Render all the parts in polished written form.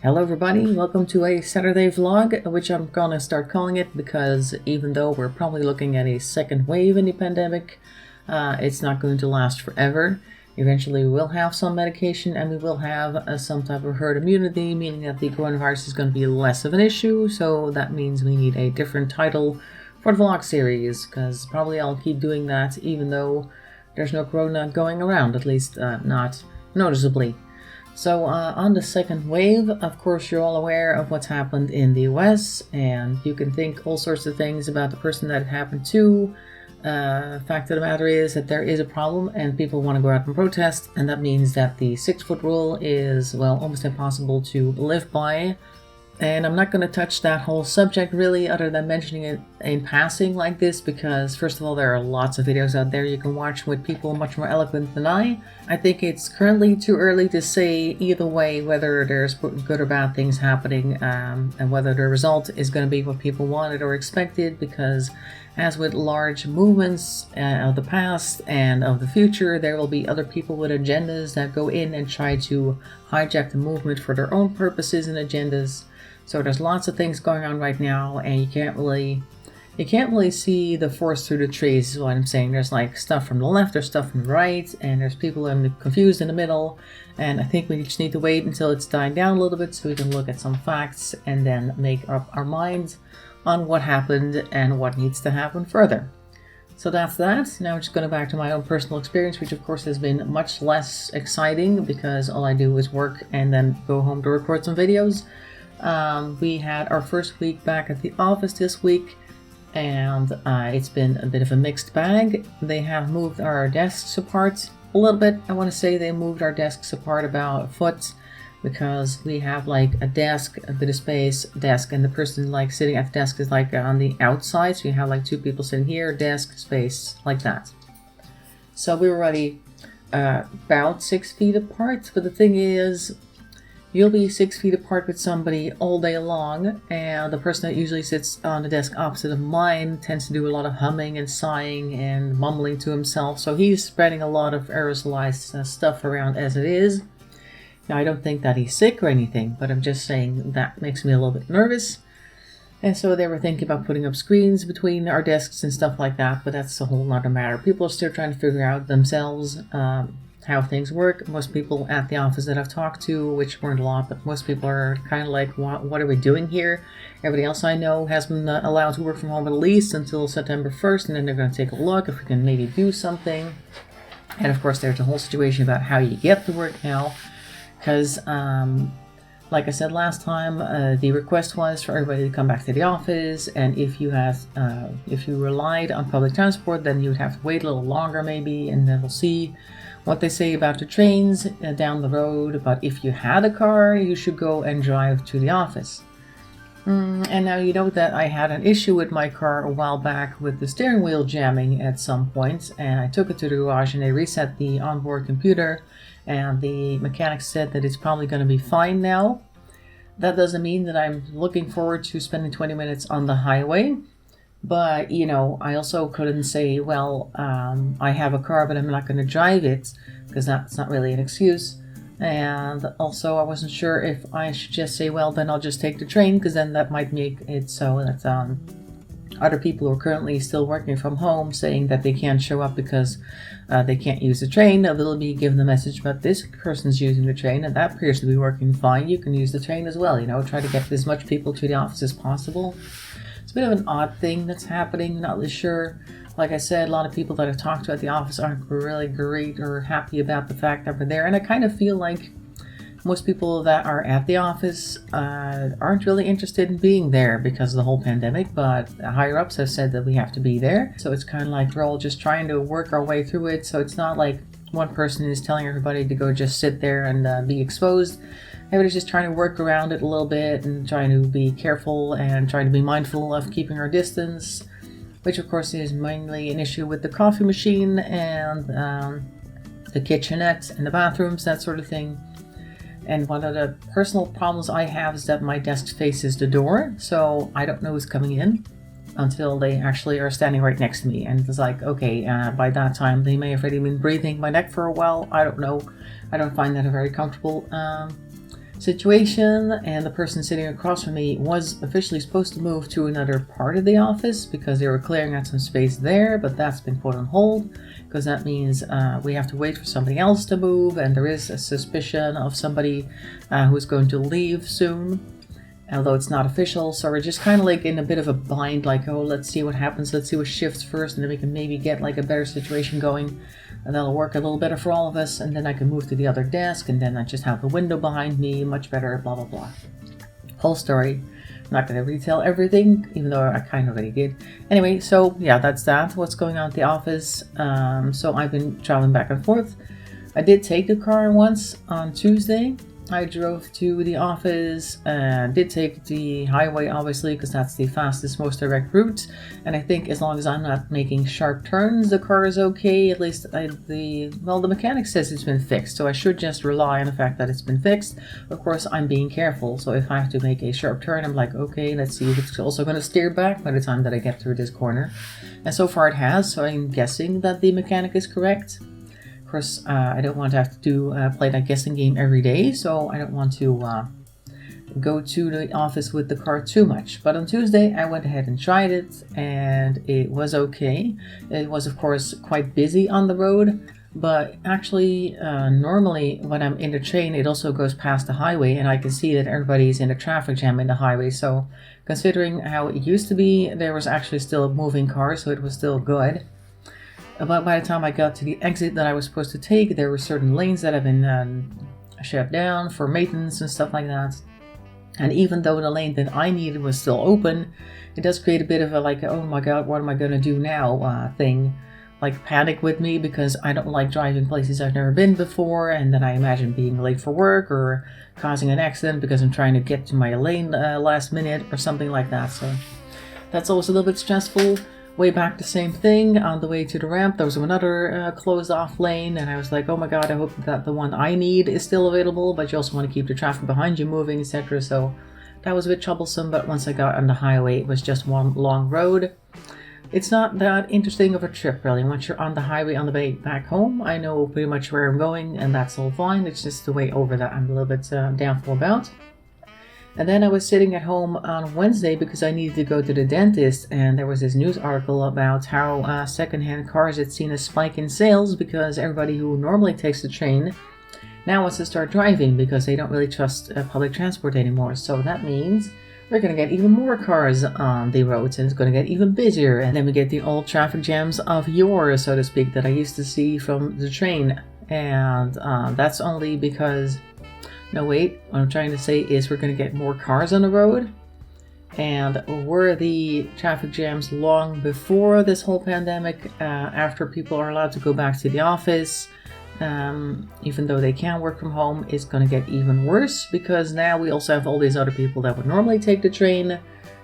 Hello everybody, welcome to a Saturday vlog, which I'm gonna start calling it because even though we're probably looking at a second wave in the pandemic, it's not going to last forever. Eventually we will have some medication and we will have some type of herd immunity, meaning that the coronavirus is going to be less of an issue, so that means we need a different title for the vlog series, because probably I'll keep doing that even though there's no corona going around, at least not noticeably. So on the second wave, of course, you're all aware of what's happened in the US, and you can think all sorts of things about the person that it happened to. Fact of the matter is that there is a problem and people want to go out and protest, and that means that the 6-foot rule is, well, almost impossible to live by. And I'm not going to touch that whole subject really, other than mentioning it in passing like this, because first of all, there are lots of videos out there you can watch with people much more eloquent than I. I think it's currently too early to say either way whether there's good or bad things happening, and whether the result is going to be what people wanted or expected, because as with large movements of the past and of the future, there will be other people with agendas that go in and try to hijack the movement for their own purposes and agendas. So there's lots of things going on right now, and you can't really see the forest through the trees, is what I'm saying. There's like stuff from the left, there's stuff from the right, and there's people confused in the middle. And I think we just need to wait until it's died down a little bit so we can look at some facts and then make up our minds on what happened and what needs to happen further. So that's that. Now just going back to my own personal experience, which of course has been much less exciting because all I do is work and then go home to record some videos. We had our first week back at the office this week, and it's been a bit of a mixed bag. They have moved our desks apart a little bit. I want to say they moved our desks apart about a foot, because we have like a desk, a bit of space, desk, and the person like sitting at the desk is like on the outside, so you have like two people sitting here, desk, space, like that. So we were already about 6 feet apart, but the thing is, you'll be 6 feet apart with somebody all day long, and the person that usually sits on the desk opposite of mine tends to do a lot of humming and sighing and mumbling to himself, so he's spreading a lot of aerosolized stuff around as it is. Now, I don't think that he's sick or anything, but I'm just saying that makes me a little bit nervous. And so they were thinking about putting up screens between our desks and stuff like that, but that's a whole other matter. People are still trying to figure out themselves how things work. Most people at the office that I've talked to, which weren't a lot, but most people are kind of like, what are we doing here? Everybody else I know has been allowed to work from home at least until September 1st, and then they're going to take a look if we can maybe do something. And of course, there's a whole situation about how you get to work now. Because, like I said last time, the request was for everybody to come back to the office, and if you relied on public transport, then you would have to wait a little longer maybe, and then we'll see what they say about the trains down the road. But if you had a car, you should go and drive to the office. And now you know that I had an issue with my car a while back with the steering wheel jamming at some point, and I took it to the garage and they reset the onboard computer, and the mechanic said that it's probably going to be fine now. That doesn't mean that I'm looking forward to spending 20 minutes on the highway, but you know, I also couldn't say, well, I have a car but I'm not going to drive it, because that's not really an excuse. And also I wasn't sure if I should just say, well, then I'll just take the train, because then that might make it so that other people who are currently still working from home saying that they can't show up because they can't use the train, they'll be given the message, but this person's using the train and that appears to be working fine, you can use the train as well, you know, try to get as much people to the office as possible. It's a bit of an odd thing that's happening, not really sure. Like I said, a lot of people that I've talked to at the office aren't really great or happy about the fact that we're there, and I kind of feel like most people that are at the office aren't really interested in being there because of the whole pandemic, but higher ups have said that we have to be there. So it's kind of like we're all just trying to work our way through it. So it's not like one person is telling everybody to go just sit there and be exposed. Everybody's just trying to work around it a little bit and trying to be careful and trying to be mindful of keeping our distance, which of course is mainly an issue with the coffee machine and the kitchenette and the bathrooms, that sort of thing. And one of the personal problems I have is that my desk faces the door, so I don't know who's coming in until they actually are standing right next to me. And it's like, okay, by that time they may have already been breathing my neck for a while. I don't know. I don't find that a very comfortable situation, and the person sitting across from me was officially supposed to move to another part of the office because they were clearing out some space there, but that's been put on hold because that means we have to wait for somebody else to move, and there is a suspicion of somebody who's going to leave soon, although it's not official. So we're just kind of like in a bit of a bind, like, oh, let's see what happens, let's see what shifts first, and then we can maybe get like a better situation going, and that'll work a little better for all of us, and then I can move to the other desk, and then I just have the window behind me, much better, blah blah blah. Whole story. I'm not going to retell everything, even though I kind of already did. Anyway, so yeah, that's what's going on at the office. So I've been traveling back and forth. I did take the car once on Tuesday. I drove to the office, did take the highway obviously because that's the fastest, most direct route, and I think as long as I'm not making sharp turns, the car is okay. At least the mechanic says it's been fixed, so I should just rely on the fact that it's been fixed. Of course, I'm being careful, so if I have to make a sharp turn, I'm like, okay, let's see if it's also going to steer back by the time that I get through this corner. And so far it has, so I'm guessing that the mechanic is correct. Of course, I don't want to have to play that guessing game every day, so I don't want to go to the office with the car too much. But on Tuesday, I went ahead and tried it, and it was okay. It was, of course, quite busy on the road, but actually, normally when I'm in the train, it also goes past the highway, and I can see that everybody's in a traffic jam in the highway. So considering how it used to be, there was actually still moving cars, so it was still good. But by the time I got to the exit that I was supposed to take, there were certain lanes that have been shut down for maintenance and stuff like that. And even though the lane that I needed was still open, it does create a bit of a like, oh my god, what am I going to do now thing. Like panic with me, because I don't like driving places I've never been before, and then I imagine being late for work or causing an accident because I'm trying to get to my lane last minute or something like that. So that's always a little bit stressful. Way back, the same thing. On the way to the ramp, there was another closed off lane, and I was like, oh my god, I hope that the one I need is still available, but you also want to keep the traffic behind you moving, etc. So that was a bit troublesome, but once I got on the highway, it was just one long road. It's not that interesting of a trip, really. Once you're on the highway on the way back home, I know pretty much where I'm going, and that's all fine. It's just the way over that I'm a little bit doubtful about. And then I was sitting at home on Wednesday because I needed to go to the dentist, and there was this news article about how secondhand cars had seen a spike in sales because everybody who normally takes the train now wants to start driving because they don't really trust public transport anymore. So that means we're going to get even more cars on the roads, and it's going to get even busier. And then we get the old traffic jams of yore, so to speak, that I used to see from the train. And that's only because... No, wait, what I'm trying to say is we're going to get more cars on the road. And were the traffic jams long before this whole pandemic, after people are allowed to go back to the office, even though they can work from home, it's going to get even worse because now we also have all these other people that would normally take the train,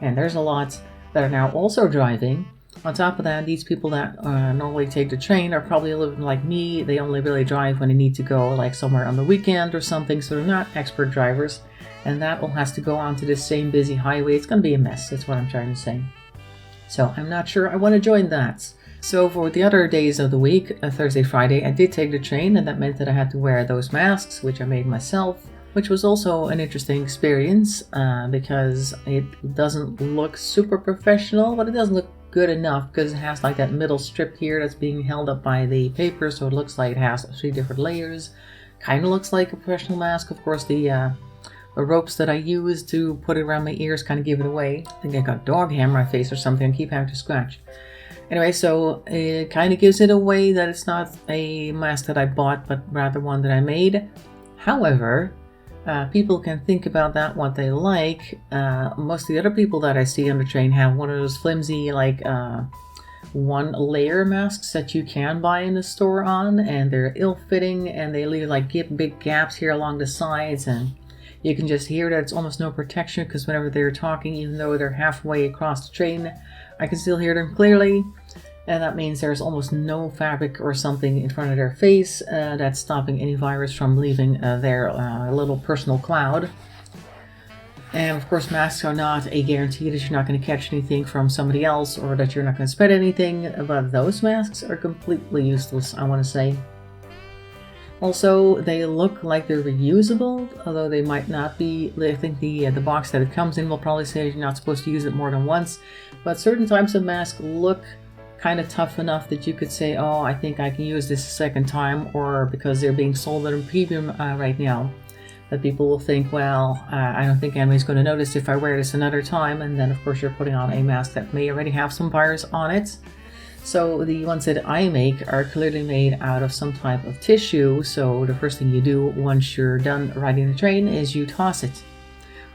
and there's a lot that are now also driving. On top of that, these people that normally take the train are probably a little bit like me. They only really drive when they need to go like somewhere on the weekend or something, so they're not expert drivers. And that all has to go onto this same busy highway. It's going to be a mess, that's what I'm trying to say. So I'm not sure I want to join that. So for the other days of the week, Thursday, Friday, I did take the train, and that meant that I had to wear those masks, which I made myself, which was also an interesting experience because it doesn't look super professional, but it doesn't look good enough because it has like that middle strip here that's being held up by the paper, so it looks like it has 3 different layers. Kind of looks like a professional mask. Of course, the ropes that I use to put it around my ears kind of give it away. I think I got dog hair on my face or something. I keep having to scratch. Anyway, so it kind of gives it away that it's not a mask that I bought, but rather one that I made. However, people can think about that what they like. Most of the other people that I see on the train have one of those flimsy, like, one layer masks that you can buy in the store on, and they're ill-fitting, and they leave like big gaps here along the sides, and you can just hear that it's almost no protection because whenever they're talking, even though they're halfway across the train, I can still hear them clearly. And that means there's almost no fabric or something in front of their face that's stopping any virus from leaving their little personal cloud. And of course, masks are not a guarantee that you're not going to catch anything from somebody else or that you're not going to spread anything, but those masks are completely useless, I want to say. Also, they look like they're reusable, although they might not be. I think the box that it comes in will probably say you're not supposed to use it more than once, but certain types of masks look kind of tough enough that you could say, oh, I think I can use this a second time, or because they're being sold at a premium right now, that people will think, well, I don't think anybody's going to notice if I wear this another time, and then of course you're putting on a mask that may already have some virus on it. So the ones that I make are clearly made out of some type of tissue, so the first thing you do once you're done riding the train is you toss it.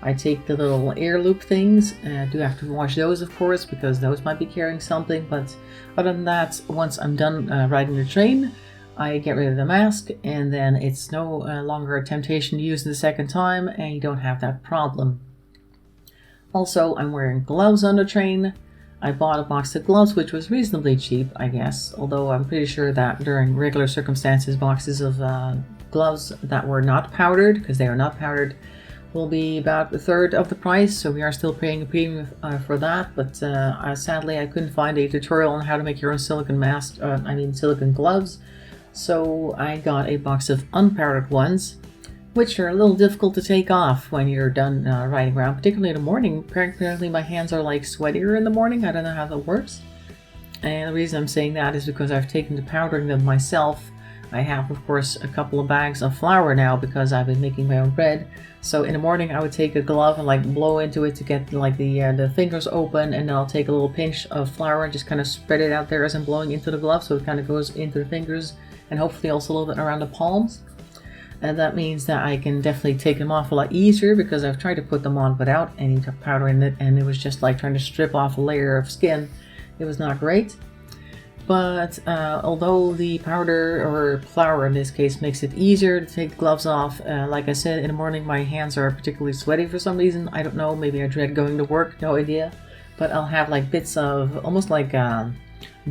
I take the little air loop things, I do have to wash those of course, because those might be carrying something, but other than that, once I'm done riding the train, I get rid of the mask, and then it's no longer a temptation to use it the second time, and you don't have that problem. Also, I'm wearing gloves on the train. I bought a box of gloves, which was reasonably cheap, I guess, although I'm pretty sure that during regular circumstances, boxes of gloves that were not powdered, because they are not powdered, will be about a third of the price, so we are still paying a premium for that, but sadly I couldn't find a tutorial on how to make your own silicone gloves, so I got a box of unpowdered ones, which are a little difficult to take off when you're done riding around, particularly in the morning. Apparently my hands are like sweatier in the morning. I don't know how that works. And the reason I'm saying that is because I've taken to powdering them myself. I have, of course, a couple of bags of flour now because I've been making my own bread. So in the morning I would take a glove and like blow into it to get like the fingers open, and then I'll take a little pinch of flour and just kind of spread it out there as I'm blowing into the glove, so it kind of goes into the fingers and hopefully also a little bit around the palms. And that means that I can definitely take them off a lot easier, because I've tried to put them on without any powder in it, and it was just like trying to strip off a layer of skin. It was not great. But although the powder, or flour in this case, makes it easier to take the gloves off, like I said, in the morning my hands are particularly sweaty for some reason. I don't know, maybe I dread going to work, no idea. But I'll have like bits of almost like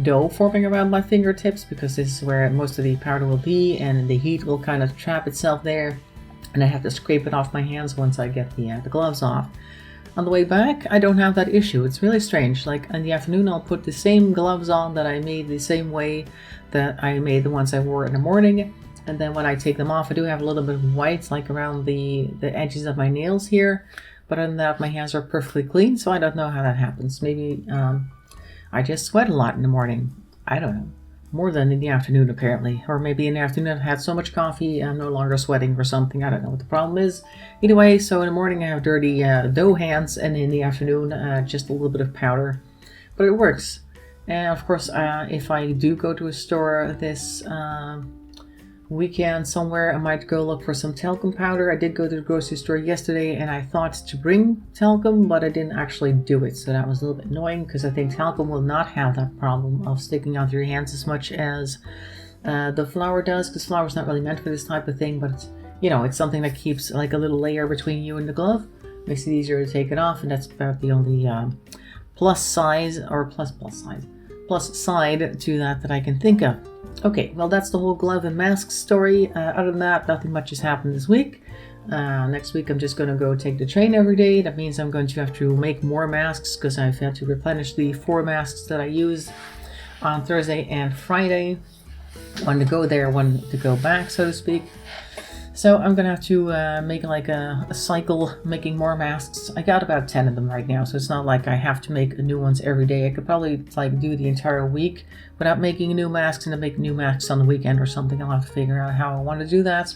dough forming around my fingertips, because this is where most of the powder will be, and the heat will kind of trap itself there, and I have to scrape it off my hands once I get the gloves off. On the way back, I don't have that issue. It's really strange. Like in the afternoon, I'll put the same gloves on that I made the same way that I made the ones I wore in the morning, and then when I take them off, I do have a little bit of white like around the edges of my nails here, but other than that, my hands are perfectly clean, so I don't know how that happens. Maybe I just sweat a lot in the morning. I don't know. More than in the afternoon, apparently. Or maybe in the afternoon I've had so much coffee I'm no longer sweating or something. I don't know what the problem is. Anyway, so in the morning I have dirty dough hands, and in the afternoon just a little bit of powder. But it works. And of course, if I do go to a store this weekend somewhere, I might go look for some talcum powder. I did go to the grocery store yesterday and I thought to bring talcum, but I didn't actually do it, so that was a little bit annoying, because I think talcum will not have that problem of sticking out your hands as much as the flour does, because flour is not really meant for this type of thing, but it's, you know, it's something that keeps like a little layer between you and the glove, makes it easier to take it off, and that's about the only plus side to that I can think of. Okay, well that's the whole glove and mask story. Other than that, nothing much has happened this week. Next week I'm just going to go take the train every day. That means I'm going to have to make more masks, because I've had to replenish the 4 masks that I used on Thursday and Friday. One to go there, one to go back, so to speak. So I'm going to have to make like a cycle making more masks. I got about 10 of them right now, so it's not like I have to make new ones every day. I could probably like do the entire week without making new masks, and then make new masks on the weekend or something. I'll have to figure out how I want to do that.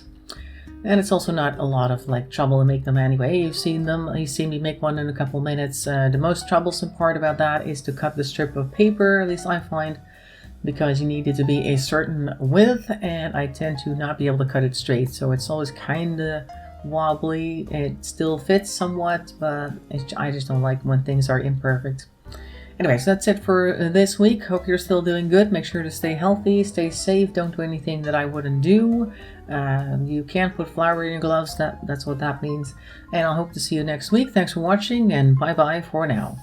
And it's also not a lot of like trouble to make them anyway. You've seen them. You've seen me make one in a couple minutes. The most troublesome part about that is to cut the strip of paper, at least I find, because you need it to be a certain width, and I tend to not be able to cut it straight, so it's always kind of wobbly. It still fits somewhat, but I just don't like when things are imperfect. Anyway, so that's it for this week. Hope you're still doing good. Make sure to stay healthy, stay safe, don't do anything that I wouldn't do. You can't put flour in your gloves, that's what that means. And I'll hope to see you next week. Thanks for watching, and bye bye for now.